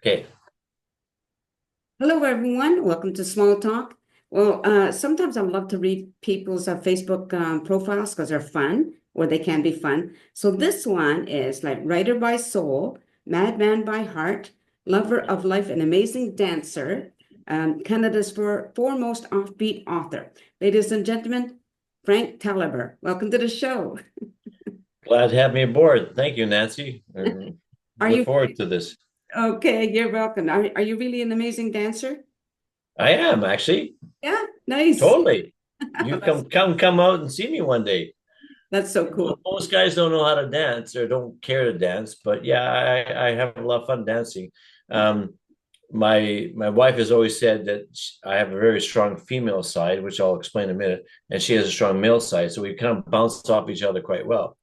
Okay, Hello, everyone. Welcome to Small Talk. Well, sometimes I love to read people's Facebook profiles because they're fun, or they can be fun. So this one is like writer by soul, madman by heart, lover of life, and amazing dancer, Canada's foremost offbeat author. Ladies and gentlemen, Frank Talaber. Welcome to the show. glad to have me aboard. Thank you, Nancy. Are Look you forward to this. okay? You're welcome. Are you really an amazing dancer? I am actually Yeah, nice. totally. You That's come out and see me one day. that's so cool. Most guys don't know how to dance or don't care to dance, but yeah, I have a lot of fun dancing. Um, my wife has always said that I have a very strong female side, which I'll explain in a minute, and she has a strong male side, so we kind of bounce off each other quite well,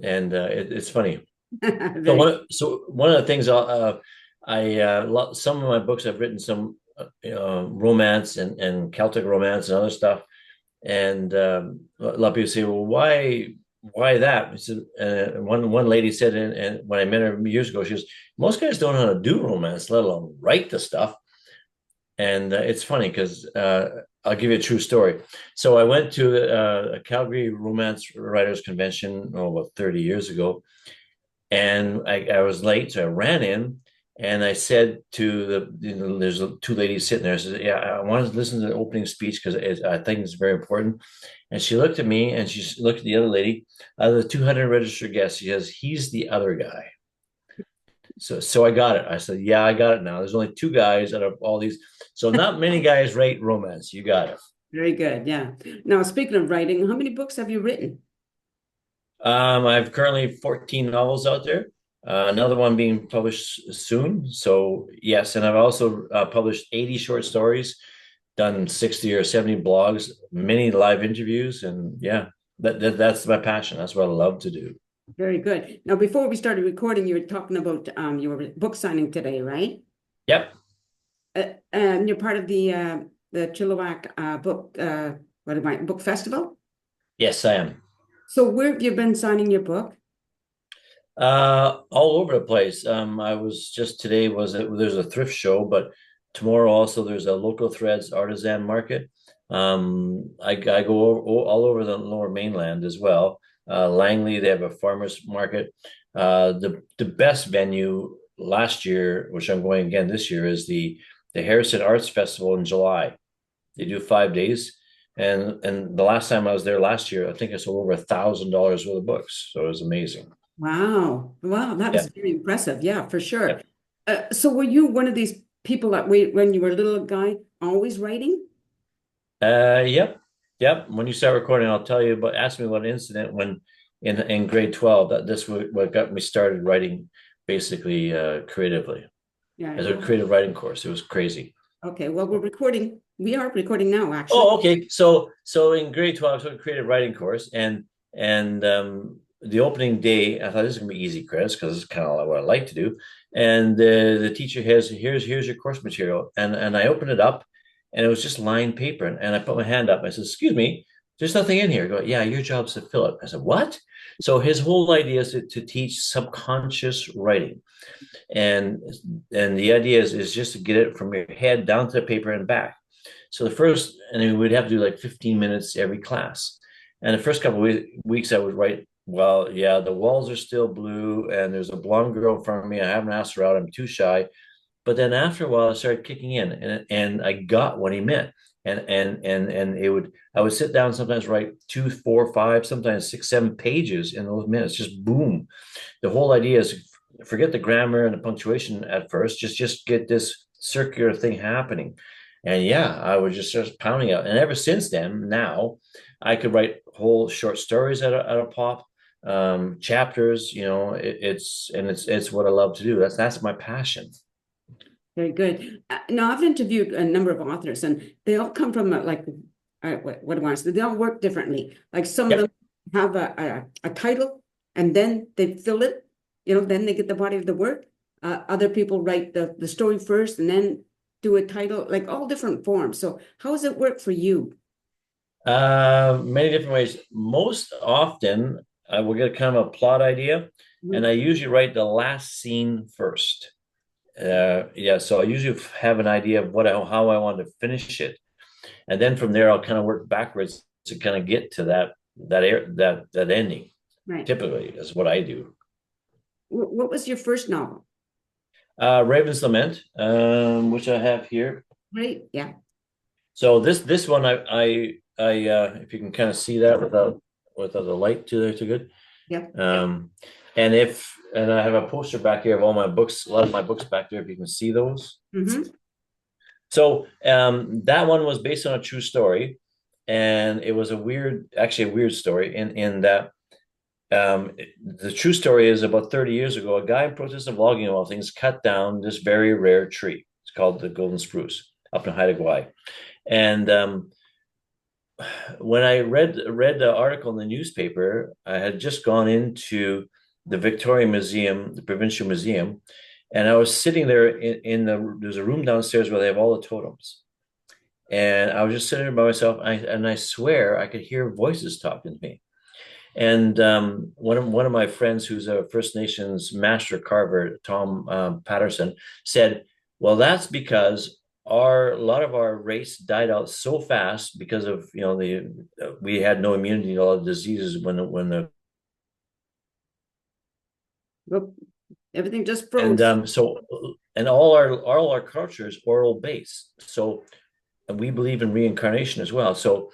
and it's funny. Very So one of the things some of my books I've written some romance and Celtic romance and other stuff, and a lot of people say, well, why that? I said, one lady said, and when I met her years ago, she was, most guys don't know how to do romance, let alone write the stuff. And it's funny because I'll give you a true story. So I went to a Calgary Romance Writers Convention about 30 years ago, and I was late, so I ran in and I said to there's two ladies sitting there. I said, yeah, I want to listen to the opening speech because I think it's very important. And she looked at me and she looked at the other lady. Out of the 200 registered guests, she says, he's the other guy. So I got it. I said, yeah, I got it now. There's only two guys out of all these. So not many guys write romance. You got it. very good. Yeah. Now, speaking of writing, how many books have you written? I've currently 14 novels out there. Another one being published soon. So yes, and I've also published 80 short stories, done 60 or 70 blogs, many live interviews, and yeah, that's my passion. That's what I love to do. Very good. Now, before we started recording, you were talking about your book signing today, right? Yep. And you're part of the Chilliwack what am I, book festival? Yes, I am. So where have you been signing your book? All over the place. I was just today was it there's a thrift show, but tomorrow also there's a local threads artisan market. I go all over the lower mainland as well. Langley, they have a farmers market. The best venue last year, which I'm going again this year, is the Harrison Arts Festival in July. They do 5 days. And the last time I was there last year, I think I sold over $1,000 worth of books. So it was amazing. Wow. Wow, that Yeah. is very impressive. Yeah, for sure. Yeah. So were you one of these people that when you were a little guy always writing? Yep. Yep. When you start recording, I'll tell you, but ask me what incident when in grade 12 that this was what got me started writing basically creatively Yeah. as a creative writing course. It was crazy. Okay. Well, we're recording. We are recording now, actually. Oh, okay. So in grade 12, I took a creative writing course and the opening day, I thought this is gonna be easy, Chris, because it's kind of what I like to do. And the teacher has here's your course material. And I opened it up and it was just lined paper. And I put my hand up. I said, excuse me, there's nothing in here. I go, yeah, your job's to fill it. I said, what? So his whole idea is to teach subconscious writing. And and the idea is just to get it from your head down to the paper and back. So the first, and then we'd have to do like 15 minutes every class. And the first couple of weeks, I would write, well, yeah, the walls are still blue, and there's a blonde girl in front of me. I haven't asked her out. I'm too shy. But then after a while, I started kicking in, and I got what he meant. And it would I would sit down sometimes write two, four, five, sometimes six, 7 pages in those minutes. Just boom. The whole idea is forget the grammar and the punctuation at first. Just get this circular thing happening. And yeah, I was just pounding out. And ever since then, now I could write whole short stories at a pop, chapters. It's what I love to do. That's my passion. Very good. Now, I've interviewed a number of authors, and they all come from what do I want to say? They all work differently. Like some of them Yep. have a title, and then they fill it. Then they get the body of the work. Other people write the story first, and then do a title, like all different forms. So, how does it work for you? Many different ways. Most often, I will get kind of a plot idea, and Mhm. I usually write the last scene first. Yeah, so I usually have an idea of how I want to finish it, and then from there I'll kind of work backwards to kind of get to that ending. Right. Typically, is what I do. What was your first novel? Raven's Lament, which I have here. Right. Yeah. So this one I if you can kind of see that without the light too good. Yep. Um, and I have a poster back here of all my books, a lot of my books back there, if you can see those. Mm-hmm. So that one was based on a true story, and it was actually a weird story in that the true story is about 30 years ago, a guy in protest of logging of all things cut down this very rare tree. It's called the golden spruce up in Haida Gwaii. And when I read the article in the newspaper, I had just gone into the Victoria Museum, the Provincial Museum, and I was sitting there there's a room downstairs where they have all the totems. And I was just sitting there by myself, and I swear I could hear voices talking to me. And one of my friends, who's a First Nations master carver, Tom Patterson, said, "Well, that's because a lot of our race died out so fast because of the we had no immunity to all the diseases when the Well, everything just and froze. so and all our culture is oral based. So and we believe in reincarnation as well. So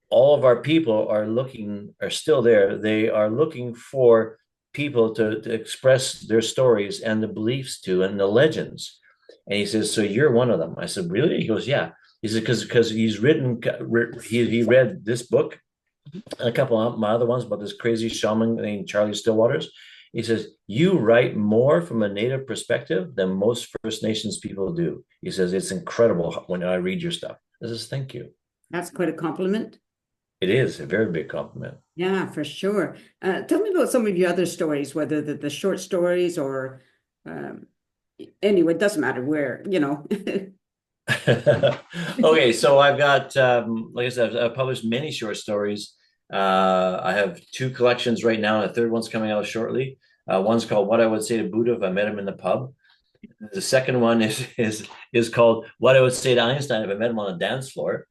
all of our people are still there. They are looking for people to express their stories and the beliefs to and the legends. And he says, so you're one of them. I said, really? He goes, yeah. He said, because he read this book and a couple of my other ones about this crazy shaman named Charlie Stillwaters. He says, you write more from a native perspective than most First Nations people do. He says, it's incredible when I read your stuff. I says, thank you. That's quite a compliment. It is a very big compliment. Yeah, for sure. Tell me about some of your other stories, whether the short stories or um, anyway, it doesn't matter where, you know. Okay, so I've got, like I said, I've published many short stories. I have two collections right now, and a third one's coming out shortly. One's called "What I Would Say to Buddha If I Met Him in the Pub." The second one is called "What I Would Say to Einstein If I Met Him on a Dance Floor."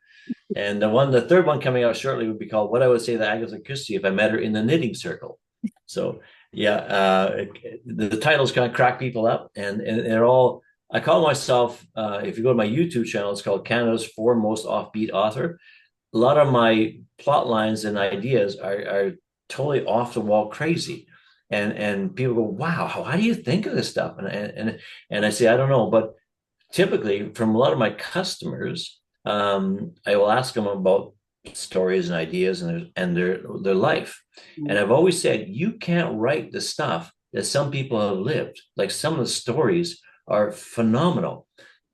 And the third one coming out shortly would be called "What I Would Say to Agatha Christie If I Met Her in the Knitting Circle." So yeah, the titles kind of crack people up, and they're all. I call myself, if you go to my YouTube channel, it's called Canada's foremost offbeat author. A lot of my plot lines and ideas are totally off the wall crazy, and people go, "Wow, how do you think of this stuff?" And I say, I don't know, but typically from a lot of my customers, I will ask them about stories and ideas and their life. And I've always said, you can't write the stuff that some people have lived. Like some of the stories are phenomenal.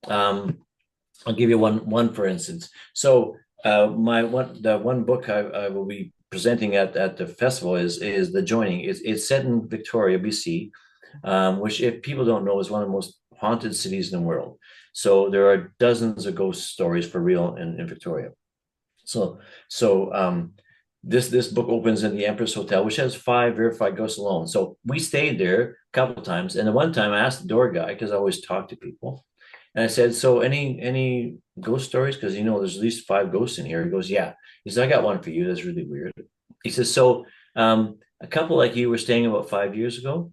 I'll give you one for instance. So the one book I will be presenting at the festival is The Joining. It's set in Victoria, BC, which, if people don't know, is one of the most haunted cities in the world. So there are dozens of ghost stories for real in Victoria. So this book opens in the Empress Hotel, which has 5 verified ghosts alone. So we stayed there a couple of times, and the one time I asked the door guy, because I always talk to people, and I said, "So any ghost stories? Because there's at least 5 ghosts in here." He goes, "Yeah." He says, "I got one for you. That's really weird." He says, "So a couple like you were staying about 5 years ago,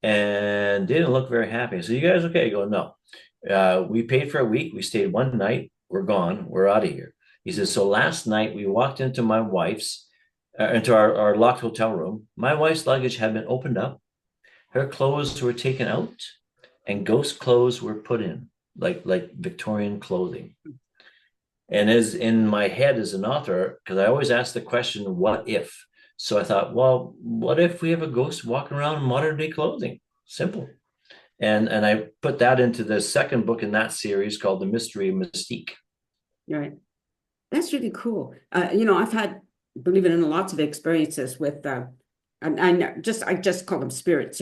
and didn't look very happy." So you guys okay? I go, "No. We paid for a week. We stayed one night. We're gone. We're out of here." He says, "So last night we walked into my wife's, into our locked hotel room. My wife's luggage had been opened up. Her clothes were taken out, and ghost clothes were put in, like Victorian clothing." And as in my head as an author, because I always ask the question, "What if?" So I thought, well, what if we have a ghost walking around in modern day clothing? Simple. And I put that into the second book in that series called The Mystery of Mystique. Right. That's really cool. I've had, believe it or not, lots of experiences with and I just call them spirits,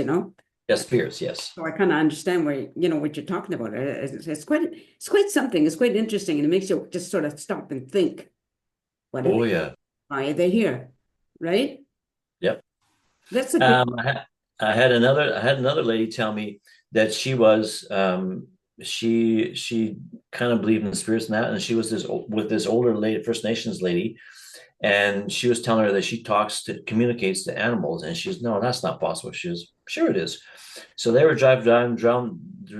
Yes, Spears, yes. So I kind of understand what you're talking about. It's quite something. It's quite interesting, and it makes you just sort of stop and think, what are Oh they? yeah. Why are they here? Right? Yep. That's a good. Um, I, I had another lady tell me that she was she kind of believed in spirits and that, and she was this with this older lady, First Nations lady, and she was telling her that she communicates to animals, and she's no, that's not possible. She was sure it is. So they were driving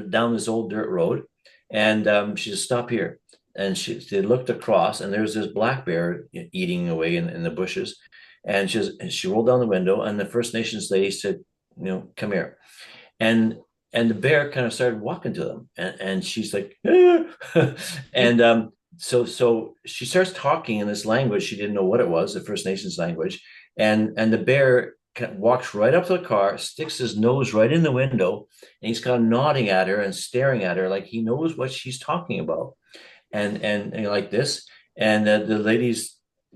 down this old dirt road, and she said, "Stop here." And they looked across, and there's this black bear eating away in the bushes. And she rolled down the window, and the First Nations lady said, "Come here." And the bear kind of started walking to them, and she's like, "Ah." And so she starts talking in this language she didn't know what it was, the First Nations language, and the bear walks right up to the car, sticks his nose right in the window, and he's kind of nodding at her and staring at her like he knows what she's talking about, and like this, and the lady's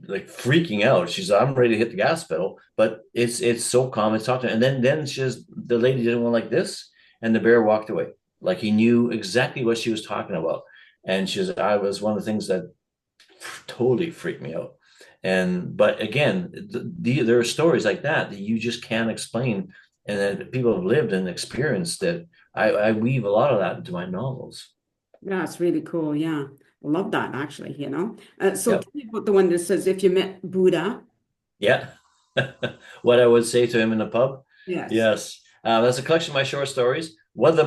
like freaking out. She's like, I'm ready to hit the gas pedal, but it's so calm. It's talking, and then the lady didn't want like this, and the bear walked away like he knew exactly what she was talking about. And I was one of the things that totally freaked me out. And but again, there are stories like that you just can't explain, and that people have lived and experienced that. I weave a lot of that into my novels. Yeah, it's really cool. Yeah. I love that actually, So Yep. tell me about the one that says if you met Buddha. Yeah. What I would say to him in the pub. Yes. Yes. That's a collection of my short stories. One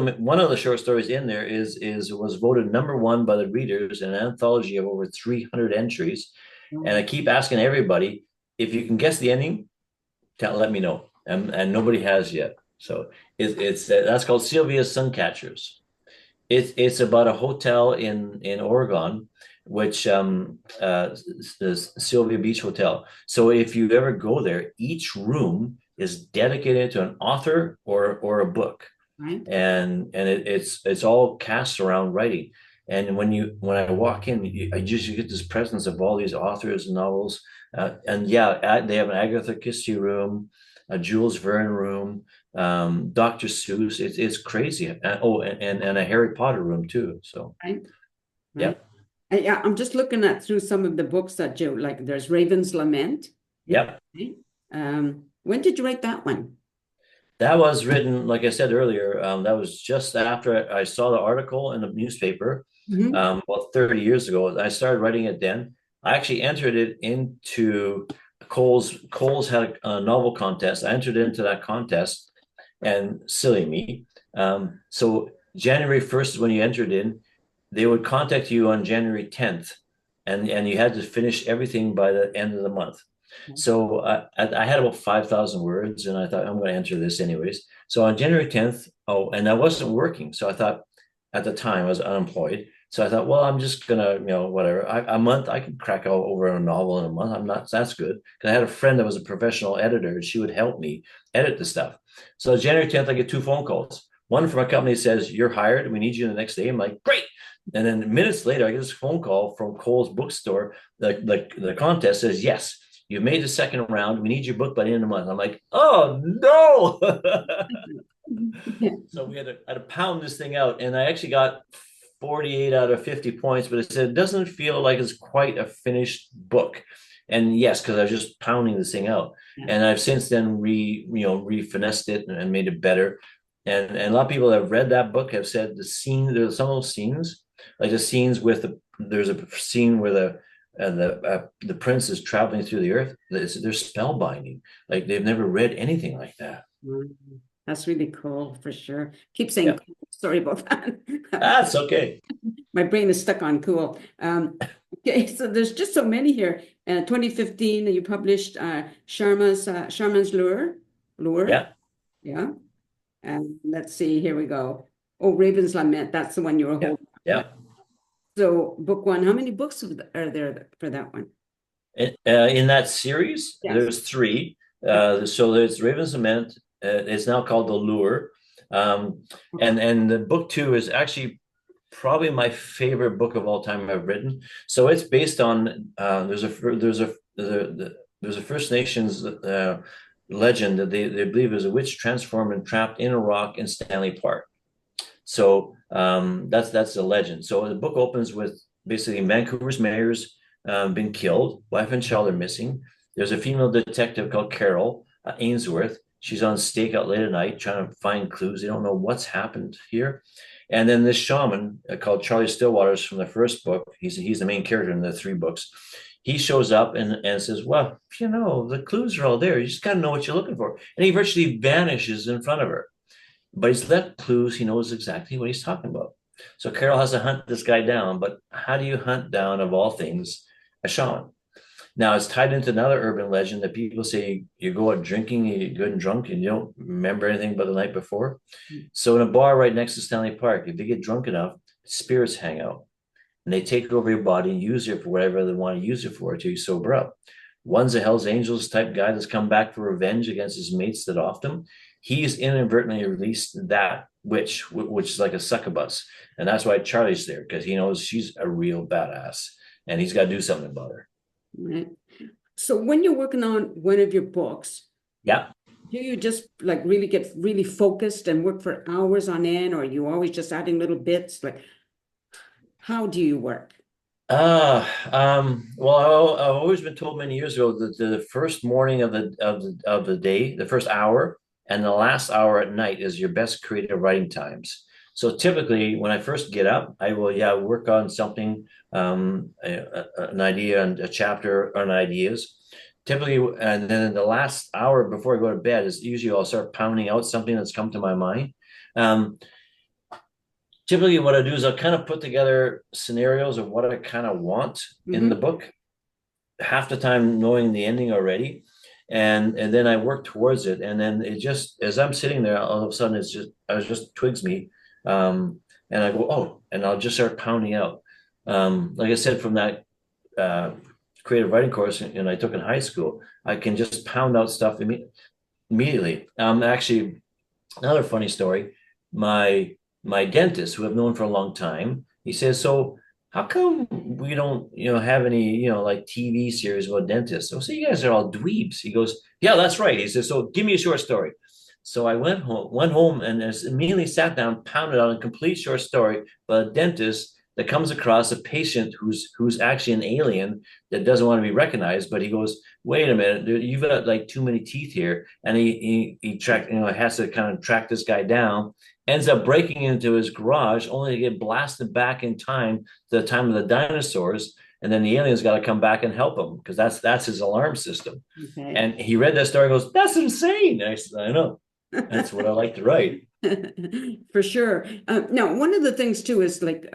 of the short stories in there is was voted number one by the readers in an anthology of over 300 entries. And I Oh, keep asking everybody, if you can guess the ending, let me know. And nobody has yet. So it's that's called Sylvia's Suncatchers. It's about a hotel in Oregon, which is Sylvia Beach Hotel. So if you ever go there, each room is dedicated to an author or a book, right. and it's all cast around writing. And when I walk in, I usually get this presence of all these authors and novels. And yeah, they have an Agatha Christie room, a Jules Verne room, Dr. Seuss. It's crazy. And a Harry Potter room too. So Right. yeah, Right. Yeah, I'm just looking at through some of the books that you like. There's Raven's Lament. yeah. Right? When did you write that one? That was written, like I said earlier, that was just after I saw the article in the newspaper, Hmm. about 30 years ago. I started writing it then. I actually entered it into Cole's had a novel contest. I entered into that contest, and silly me. So January 1st is when you entered in. They would contact you on January 10th, and you had to finish everything by the end of the month. So I had about 5,000 words, and I thought I'm going to enter this anyways. So on January 10th, oh, and I wasn't working. So I thought at the time I was unemployed. So I thought, well, I'm just gonna, whatever. A month I could crack out over a novel in a month. I'm not, that's good. Because I had a friend that was a professional editor, and she would help me edit the stuff. So January 10th, I get two phone calls. One from a company says, "You're hired. We need you the next day." I'm like, great. And then minutes later, I get this phone call from Cole's bookstore. The contest says, "Yes, you made the second round. We need your book by the end of the month." I'm like, oh no. So I had to pound this thing out. And I actually got 48 out of 50 points, but it said it doesn't feel like it's quite a finished book. And yes, because I was just pounding this thing out. Yeah. And I've since then re-finessed it and made it better. And a lot of people that have read that book have said there's some of those scenes, like the scenes there's a scene where the prince is traveling through the earth. They're spellbinding. Like they've never read anything like that. Mm, that's really cool for sure. Keep saying Yeah, cool. Sorry about that. that's okay. My brain is stuck on cool. Okay, so there's just so many here. 2015, you published Sharman's Lure. Yeah, Yeah. And let's see, here we go. Oh, Raven's Lament. That's the one you were yeah, holding. Yeah. yeah. So book one, how many books are there for that one? In that series, Yes. there's three. Yeah. So there's Raven's Lament. It's now called The Lure. Um, Okay. and the book two is actually probably my favorite book of all time I've written. So it's based on there's a First Nations legend that they believe is a witch transformed and trapped in a rock in Stanley Park. So that's the legend. So the book opens with basically Vancouver's mayor's been killed, wife and child are missing. There's a female detective called Carol Ainsworth. She's on stakeout late at night trying to find clues. They don't know what's happened here. And then this shaman called Charlie Stillwaters from the first book, he's the main character in the three books. He shows up and says, well, the clues are all there. You just got to know what you're looking for. And he virtually vanishes in front of her. But he's left clues. He knows exactly what he's talking about. So Carol has to hunt this guy down. But how do you hunt down, of all things, a shaman? Now it's tied into another urban legend that people say you go out drinking, you get good and drunk, and you don't remember anything about the night before. So in a bar right next to Stanley Park, if they get drunk enough, spirits hang out and they take over your body and use it for whatever they want to use it for until you sober up. One's a Hell's Angels type guy that's come back for revenge against his mates that off him. He's inadvertently released that witch, which is like a succubus. And that's why Charlie's there, because he knows she's a real badass and he's got to do something about her. Right. So when you're working on one of your books, Yeah. do you just like really get really focused and work for hours on end, or are you always just adding little bits? Like, how do you work? Well, I've always been told many years ago that the first morning of the day, the first hour, and the last hour at night is your best creative writing times. So typically, when I first get up, I will work on something, an idea and a chapter on ideas. Typically, and then in the last hour before I go to bed is usually I'll start pounding out something that's come to my mind. Um, Typically what I do is I'll kind of put together scenarios of what I kind of want in the Mm-hmm. book, half the time knowing the ending already. And then I work towards it. And then it just, as I'm sitting there, all of a sudden it just twigs me. And I go, oh, and I'll just start pounding out. Like I said, from that uh, creative writing course and I took in high school, I can just pound out stuff immediately. Actually, another funny story. My dentist, who I've known for a long time, he says, "So how come we don't, have any, like TV series about dentists?" So you guys are all dweebs. He goes, "Yeah, that's right." He says, "So give me a short story." So I went home and immediately sat down, pounded out a complete short story about a dentist that comes across a patient who's actually an alien that doesn't want to be recognized, but he goes, "Wait a minute, you've got like too many teeth here," and he has to kind of track this guy down. Ends up breaking into his garage only to get blasted back in time to the time of the dinosaurs, and then the aliens got to come back and help him because that's his alarm system. Okay. And he read that story and goes, "That's insane." And I said, "I know. That's what I like to write." For sure. Now, one of the things too is like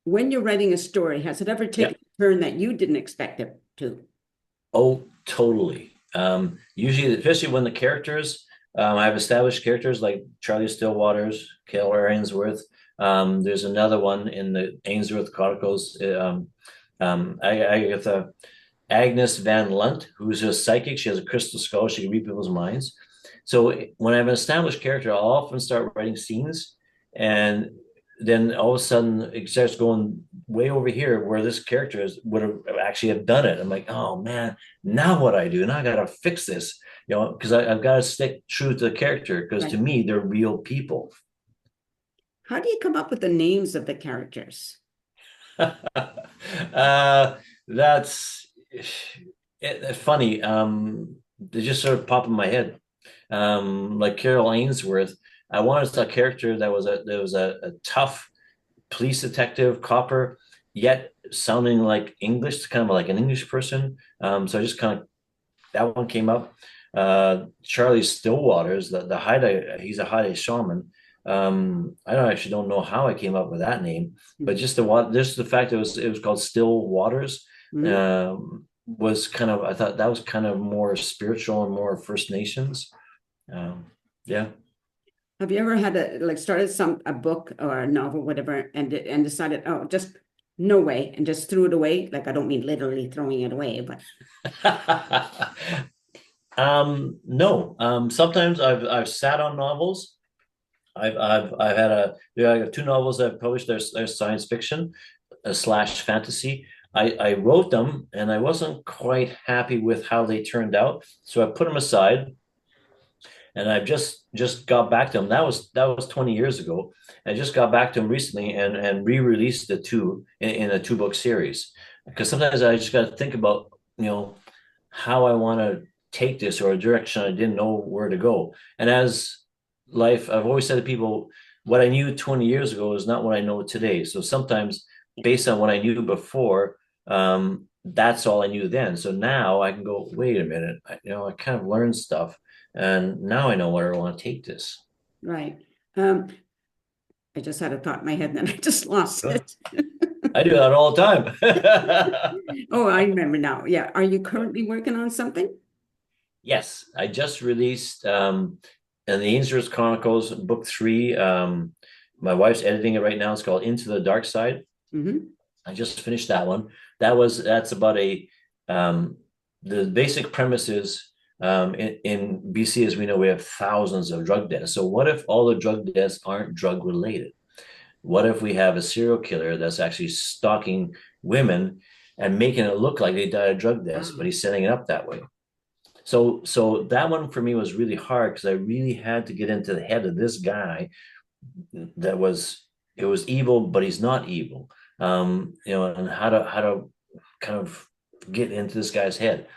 when you're writing a story, has it ever Yeah. taken a turn that you didn't expect it to? Oh, totally. Usually, especially when the characters, I have established characters like Charlie Stillwaters, Keller Ainsworth. There's another one in the Ainsworth Chronicles. I get the Agnes Van Lunt, who's a psychic. She has a crystal skull. She can read people's minds. So when I have an established character, I'll often start writing scenes, and then all of a sudden it starts going way over here where this character would have actually have done it. I'm like, oh man, now what I do? Now I got to fix this, because I've got to stick true to the character because to Right. me they're real people. How do you come up with the names of the characters? That's funny. They just sort of pop in my head. Like Carol Ainsworth, I wanted a character that was a tough police detective, copper, yet sounding like English, kind of like an English person. So I just kind of that one came up. Charlie Stillwaters, the Haida, he's a Haida shaman. I don't know how I came up with that name, but just the fact it was called Still Waters Mhm. was kind of I thought that was kind of more spiritual and more First Nations. Um, yeah. Have you ever had started a book or a novel, whatever, and decided, oh, just no way, and just threw it away? Like I don't mean literally throwing it away, but No. Sometimes I've sat on novels. I've had I got two novels I've published. There's science fiction slash fantasy. I wrote them and I wasn't quite happy with how they turned out, so I put them aside and I've just got back to them. That was 20 years ago. I just got back to them recently and re-released the two in a two-book series because sometimes I just got to think about how I want to take this or a direction I didn't know where to go. And as life, I've always said to people, what I knew 20 years ago is not what I know today. So sometimes based on what I knew before, that's all I knew then. So now I can go, wait a minute, I kind of learned stuff and now I know where I want to take this. Right. Um, I just had a thought in my head and then I just lost it. I do that all the time. Oh, I remember now. Yeah. Are you currently working on something? Yes, I just released in the Ainsworth Chronicles book 3. My wife's editing it right now. It's called Into the Dark Side. Hmm. I just finished that one. That's about the basic premise is in BC, as we know, we have thousands of drug deaths. So what if all the drug deaths aren't drug related? What if we have a serial killer that's actually stalking women and making it look like they died of drug deaths, but Wow. he's setting it up that way? So that one for me was really hard because I really had to get into the head of this guy that was it was evil, but he's not evil. And how to kind of get into this guy's head.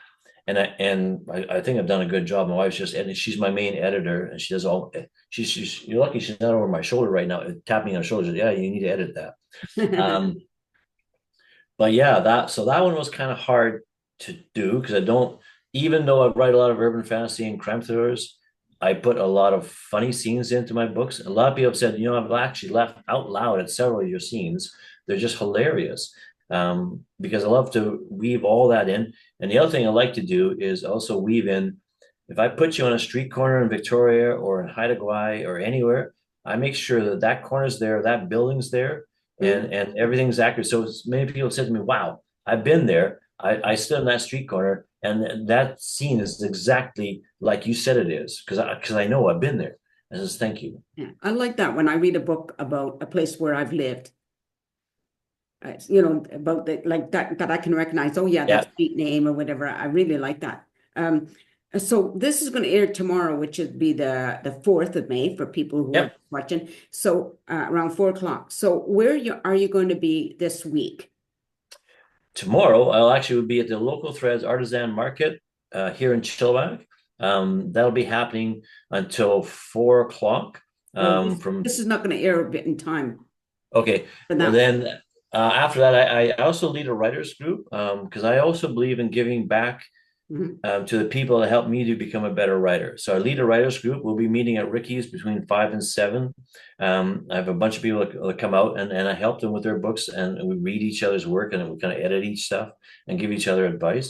And I think I've done a good job. My wife's just editing. She's my main editor, and she does all. She's you're lucky she's not over my shoulder right now, tapping on her shoulder. Yeah, you need to edit that. Um, but yeah, that one was kind of hard to do because I don't, even though I write a lot of urban fantasy and crime thrillers, I put a lot of funny scenes into my books. A lot of people have said, I've actually laughed out loud at several of your scenes. They're just hilarious. Because I love to weave all that in. And the other thing I like to do is also weave in, if I put you on a street corner in Victoria or in Haida Gwaii or anywhere, I make sure that that corner's there, that building's there, Mm. and everything's accurate. So many people said to me, "Wow, I've been there. I stood in that street corner, and that scene is exactly like you said it is, because I know I've been there." I says, "Thank you." Yeah. I like that when I read a book about a place where I've lived. About the like that I can recognize. Oh yeah, that's Yeah, street name or whatever. I really like that. So this is going to air tomorrow, which would be the 4th of May for people who are yep. watching. So around 4 o'clock. So where are you going to be this week? Tomorrow, I'll actually be at the local Threads Artisan Market here in Chilliwack. That'll be happening until 4 o'clock. Oh, this From this is not going to air a bit in time Okay, for well that one. then after that, I also lead a writers group because I also believe in giving back Mhm. to the people that helped me to become a better writer. So I lead a writers group. We'll be meeting at Ricky's between 5 and 7. I have a bunch of people that come out and I help them with their books and we read each other's work and we kind of edit each stuff and give each other advice.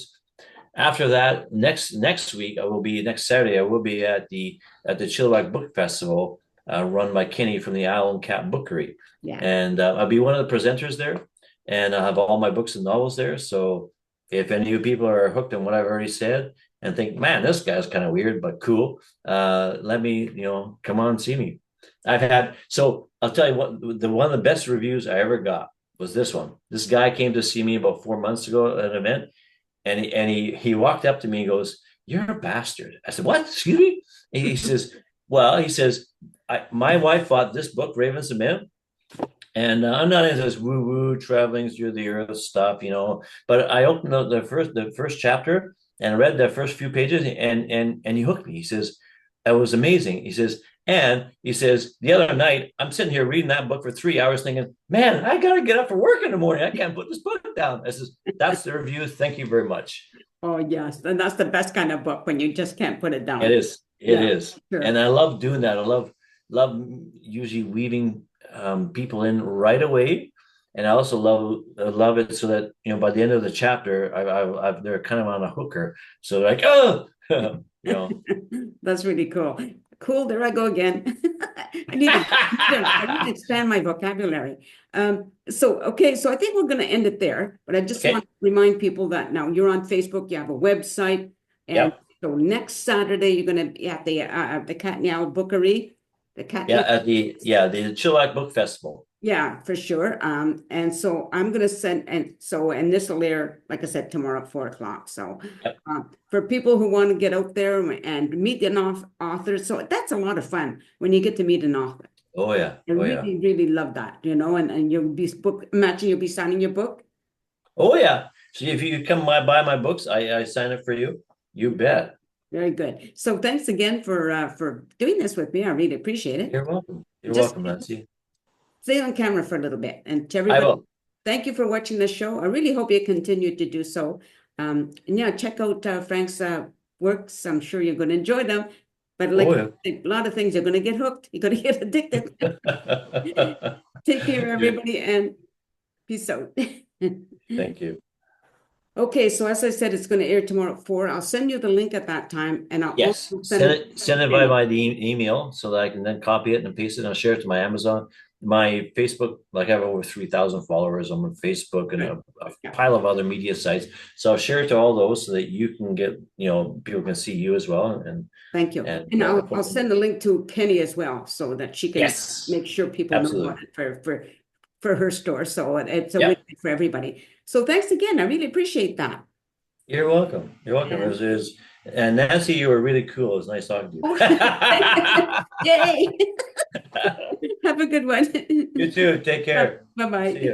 After that, next week next Saturday I will be at the Chilliwack Book Festival, run by Kenny from the Owl and Cat Bookery, Yeah. and I'll be one of the presenters there, and I'll have all my books and novels there. So if any of you people are hooked on what I've already said and think, man, this guy's kind of weird but cool, let me come on and see me. I'll tell you what, the one of the best reviews I ever got was this one. This guy came to see me about 4 months ago at an event and he walked up to me and goes, "You're a bastard." I said, "What? Excuse me?" He says, "Well," he says, my wife bought this book, Ravens and Men, and I'm not into this woo woo traveling through the earth stuff, But I opened up the first chapter and read the first few pages, and he hooked me. He says, "It was amazing." He says, and he says, the other night, I'm sitting here reading that book for 3 hours thinking, man, I got to get up for work in the morning. I can't put this book down. I says, that's the review. Thank you very much. Oh yes, and that's the best kind of book when you just can't put it It down. is. It Yeah, is. And sure. I love doing that. I love usually weaving people in right away. And I also love it so that by the end of the chapter, they're kind of on a hooker. So they're like, oh, you know. That's really cool. Cool, there I go again. I need to expand my vocabulary. So I think we're going to end it there, but I just want Okay. to remind people that now you're on Facebook, you have a website, and Yep. so next Saturday you're going to be at the Cat and Owl Bookery, the Cat Yeah. and At the Chilliwack Book Festival. yeah, for sure. And so I'm gonna send and this will air, like I said, tomorrow at 4 o'clock. So Yep. for people who want to get out there and meet an author, so that's a lot of fun when you get to meet an author. Oh yeah. I Oh yeah. really, really love that, and you'll be imagine you'll be signing your book. Oh yeah. So if you come buy my books, I sign it for you. You bet. Very good. So thanks again for doing this with me. I really appreciate it. You're welcome. You're Just welcome, Nancy. stay on camera for a little bit. And to I everybody, will. thank you for watching the show. I really hope you continue to do so. And yeah, check out Frank's works. I'm sure you're going to enjoy them. But Oh, like yeah. a lot of things, you're going to get hooked. You're going to get addicted. Take care, Good. everybody, and peace out. Thank you. Okay, so as I said, it's going to air tomorrow at 4. I'll send you the link at that time, and I'll Yes. also send it Send it by to my email so that I can then copy it and paste it and I'll share it to my Amazon. My Facebook, like I have over 3,000 followers on Facebook and Kenny. a Yeah, pile of other media sites. So I'll share it to all those so that you can get, people can see you as well. thank you. And And I'll hopefully, send the link to Kenny as well, so that she can yes, make sure people know about absolutely. it for her store. So it's a Yeah. win for everybody. So thanks again. I really appreciate that. You're welcome. You're welcome. And And Nancy, you were really cool. It was nice talking to oh, you. yay! Have a good one. You too. Take care. Bye See bye. you.